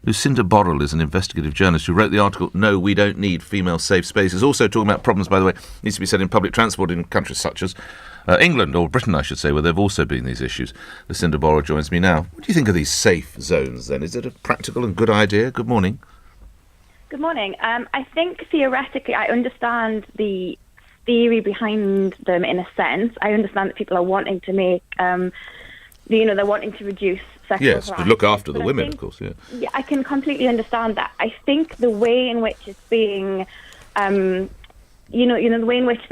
Lucinda Borrell is an investigative journalist who wrote the article, No, We Don't Need Female Safe Spaces. Also talking about problems, by the way, needs to be said in public transport in countries such as England, or Britain, I should say, where there have also been these issues. Lucinda Borrell joins me now. What do you think of these safe zones, then? Is it a practical and good idea? Good morning. Good morning. I think theoretically I understand the theory behind them in a sense. I understand that people are wanting to make, they're wanting to reduce sexual harassment. Yes, to look after the women, of course, yeah. Yeah, I can completely understand that. I think the way in which it's being, the way in which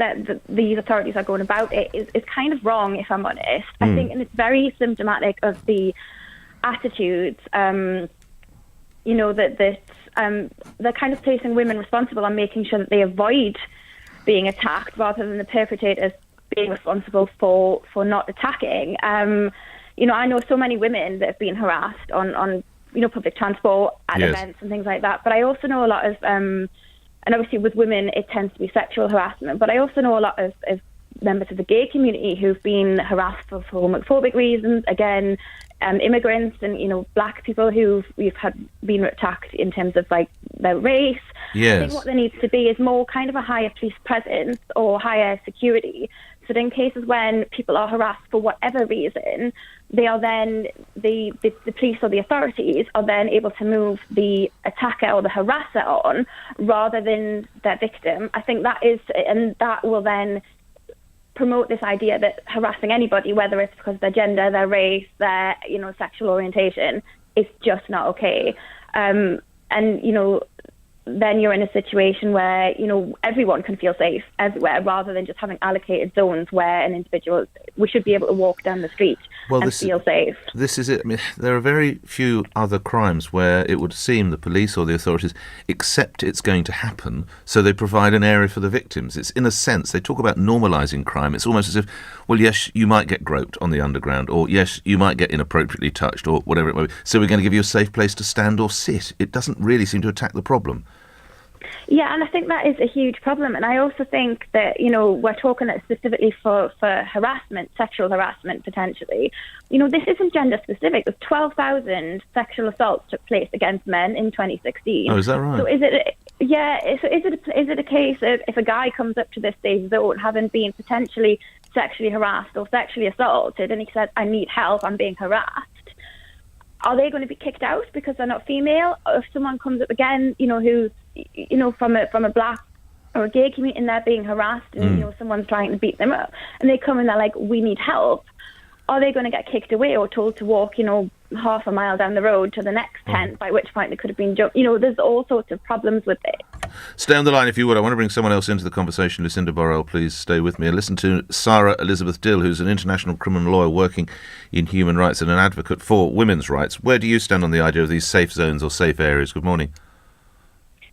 these authorities are going about it is kind of wrong, if I'm honest. I think, and it's very symptomatic of the attitudes, that they're kind of placing women responsible on making sure that they avoid being attacked rather than the perpetrators being responsible for not attacking. I know so many women that have been harassed on public transport at events and things like that. But I also know a lot of, and obviously with women it tends to be sexual harassment, but I also know a lot of members of the gay community who've been harassed for homophobic reasons. Again, immigrants and, black people who've been attacked in terms of like their race. Yes. I think what there needs to be is more kind of a higher police presence or higher security. So that in cases when people are harassed for whatever reason, they are then, the police or the authorities are then able to move the attacker or the harasser on rather than their victim. I think that will then promote this idea that harassing anybody, whether it's because of their gender, their race, their sexual orientation, is just not okay. Then you're in a situation where everyone can feel safe everywhere, rather than just having allocated zones where an individual, we should be able to walk down the street and feel safe. This is it. I mean, there are very few other crimes where it would seem the police or the authorities accept it's going to happen, so they provide an area for the victims. It's, in a sense, they talk about normalising crime. It's almost as if, well, yes, you might get groped on the underground, or yes, you might get inappropriately touched, or whatever it might be, so we're going to give you a safe place to stand or sit. It doesn't really seem to attack the problem. Yeah, and I think that is a huge problem. And I also think that, we're talking specifically for harassment, sexual harassment, potentially. This isn't gender specific. There's 12,000 sexual assaults took place against men in 2016. Oh, is that right? So is it a case of, if a guy comes up to this safe zone having been potentially sexually harassed or sexually assaulted, and he says, I need help, I'm being harassed, are they going to be kicked out because they're not female? Or if someone comes up again, who's, from a black or a gay community, and they're being harassed, and someone's trying to beat them up, and they come and they're like, we need help, are they going to get kicked away or told to walk, half a mile down the road to the next tent, by which point they could have been jumped? There's all sorts of problems with it. Stay on the line if you would. I want to bring someone else into the conversation. Lucinda Borrell, please stay with me. And listen to Sarah Elizabeth Dill, who's an international criminal lawyer working in human rights and an advocate for women's rights. Where do you stand on the idea of these safe zones or safe areas? Good morning.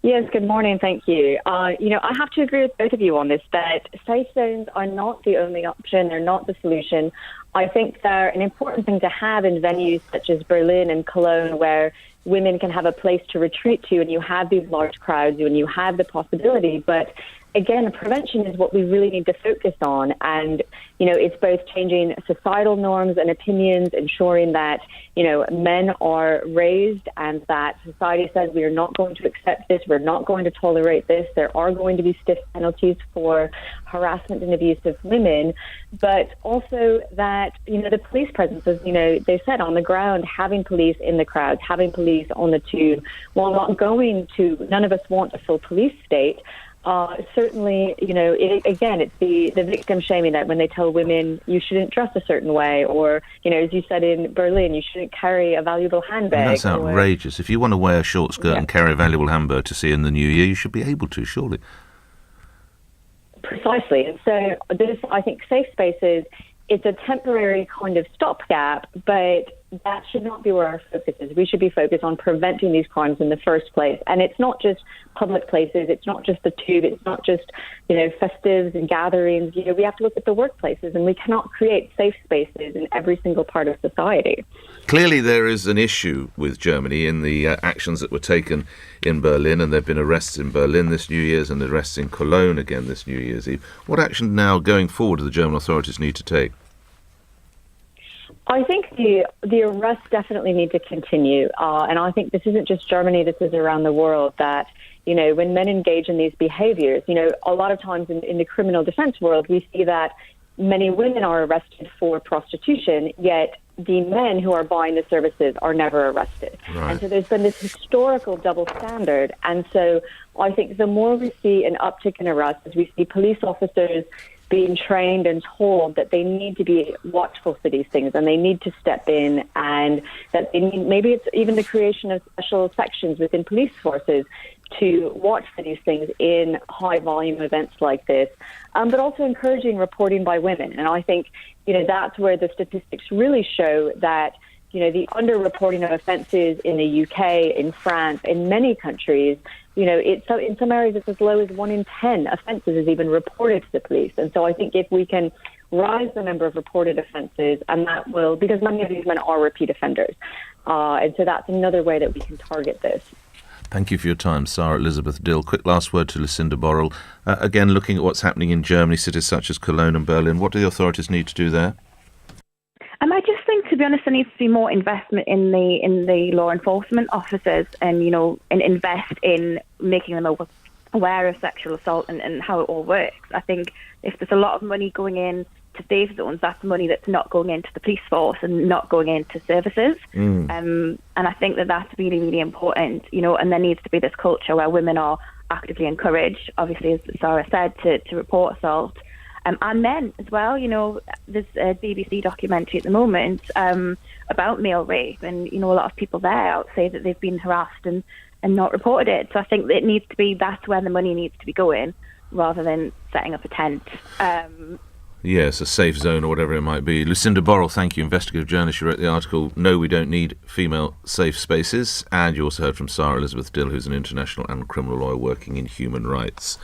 Yes, good morning. Thank you. I have to agree with both of you on this, that safe zones are not the only option. They're not the solution. I think they're an important thing to have in venues such as Berlin and Cologne, where women can have a place to retreat to, and you have these large crowds and you have the possibility. But again, prevention is what we really need to focus on. And, it's both changing societal norms and opinions, ensuring that, men are raised and that society says we are not going to accept this, we're not going to tolerate this. There are going to be stiff penalties for harassment and abuse of women, but also that, the police presence, as, they said, on the ground, having police in the crowds, having police on the tube, while not going to, none of us want a full police state. Certainly, it's the victim shaming, that when they tell women you shouldn't dress a certain way, or, as you said in Berlin, you shouldn't carry a valuable handbag. And that's outrageous. If you want to wear a short skirt and carry a valuable handbag to see in the new year, you should be able to, surely. Precisely. And so this, I think, safe spaces, it's a temporary kind of stopgap, but that should not be where our focus is. We should be focused on preventing these crimes in the first place. And it's not just public places. It's not just the tube. It's not just, festives and gatherings. We have to look at the workplaces, and we cannot create safe spaces in every single part of society. Clearly there is an issue with Germany in the actions that were taken in Berlin, and there have been arrests in Berlin this New Year's and arrests in Cologne again this New Year's Eve. What action now going forward do the German authorities need to take? I think the arrests definitely need to continue, and I think this isn't just Germany. This is around the world that, when men engage in these behaviors, a lot of times in the criminal defense world, we see that many women are arrested for prostitution, yet the men who are buying the services are never arrested. Right. And so there's been this historical double standard. And so I think the more we see an uptick in arrests, as we see police officers being trained and told that they need to be watchful for these things and they need to step in, and that they need, maybe it's even the creation of special sections within police forces to watch for these things in high volume events like this, but also encouraging reporting by women. And I think, that's where the statistics really show that, the underreporting of offences in the UK, in France, in many countries, it's so in some areas it's as low as 1 in 10 offences is even reported to the police. And so I think if we can rise the number of reported offences, and that will, because many of these men are repeat offenders, and so that's another way that we can target this. Thank you for your time, Sarah Elizabeth Dill. Quick last word to Lucinda Borrell. Again, looking at what's happening in Germany, cities such as Cologne and Berlin, what do the authorities need to do there? I just think, to be honest, there needs to be more investment in the law enforcement officers, and and invest in making them aware of sexual assault and how it all works. I think if there's a lot of money going in to safe zones, that's money that's not going into the police force and not going into services. And I think that's really, really important. And there needs to be this culture where women are actively encouraged, obviously, as Sarah said, to report assault. And men as well. There's a BBC documentary at the moment about male rape, and a lot of people there say that they've been harassed and not reported it. So I think that it needs to be, that's where the money needs to be going, rather than setting up a tent. Yes, a safe zone or whatever it might be. Lucinda Borrell, thank you, investigative journalist. You wrote the article, No, We Don't Need Female Safe Spaces. And you also heard from Sarah Elizabeth Dill, who's an international and criminal lawyer working in human rights.